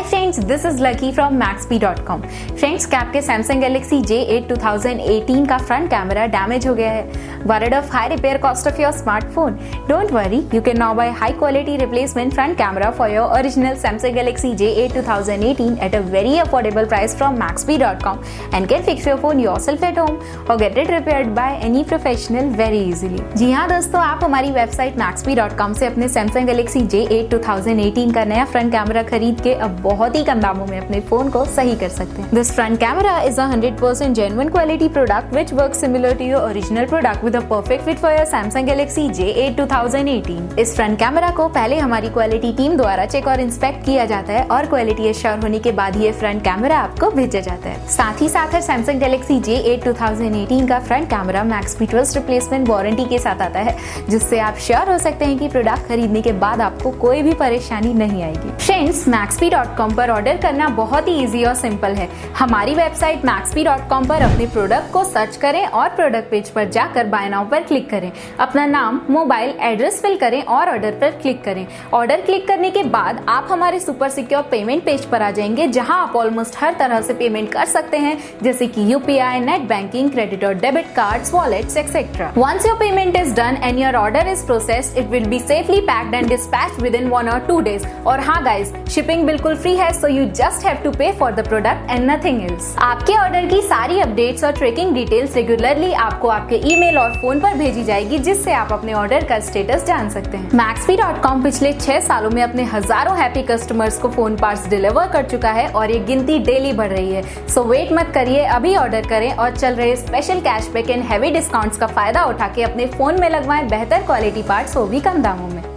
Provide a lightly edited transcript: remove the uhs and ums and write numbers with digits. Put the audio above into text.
Friends, this is lucky from Maxbhi.com। Friends, क्या आपके Samsung Galaxy J8 2018 का front camera damage हो गया है? Worried of high repair cost of your smartphone? Don't worry, you can now buy high quality replacement front camera for your original Samsung Galaxy J8 2018 at a very affordable price from Maxbhi.com and can fix your phone yourself at home or get it repaired by any professional very easily। जी हाँ दोस्तों, आप हमारी website Maxbhi.com से अपने Samsung Galaxy J8 2018 का नया front camera खरीद के अब बहुत ही कम दामों में अपने फोन को सही कर सकते हैं। This front camera is a 100% genuine quality product which works similar to your original product with a perfect fit for your Samsung Galaxy J8 2018। इस फ्रंट कैमरा को पहले हमारी क्वालिटी टीम द्वारा चेक और इंस्पेक्ट किया जाता है और क्वालिटी एश्योर होने के बाद ये फ्रंट कैमरा आपको भेजा जाता है। साथ ही साथ Samsung Galaxy J8 2018 का front camera Maxbhi trust replacement warranty के साथ आता है, जिससे आप श्योर हो सकते हैं कि प्रोडक्ट खरीदने के बाद आपको कोई भी परेशानी नहीं आएगी। फ्रेंड्स, Maxbhi.com पर ऑर्डर करना बहुत ही इजी और सिंपल है। हमारी वेबसाइट Maxbhi.com पर अपने प्रोडक्ट को सर्च करें और प्रोडक्ट पेज पर जाकर बाय नाउ पर क्लिक करें। अपना नाम, मोबाइल, एड्रेस फिल करें और ऑर्डर पर क्लिक करें। ऑर्डर क्लिक करने के बाद आप हमारे सुपर सिक्योर पेमेंट पेज पर आ जाएंगे, जहां आप ऑलमोस्ट हर तरह से पेमेंट कर सकते हैं, जैसे कि UPI, नेट बैंकिंग, क्रेडिट और debit cards, wallets etcetera. Once your payment is done and your order is processed, it will be safely packed and dispatched within 1 or 2 days। और हाँ गाइज, शिपिंग बिल्कुल free है, so you just have to pay for the product and nothing else। आपके order की सारी updates और tracking details regularly आपको आपके ईमेल और फोन पर भेजी जाएगी, जिससे आप अपने ऑर्डर का स्टेटस जान सकते हैं। Maxbhi.com पिछले 6 सालों में अपने हजारों हैप्पी कस्टमर्स को फोन पार्ट्स डिलीवर कर चुका है और ये गिनती डेली बढ़ रही है। सो वेट मत करिए, अभी ऑर्डर करें और चल रहे special cashback and heavy discounts का फायदा उठा के अपने फोन में लगवाएं बेहतर क्वालिटी पार्ट्स, वो भी कम दामों में।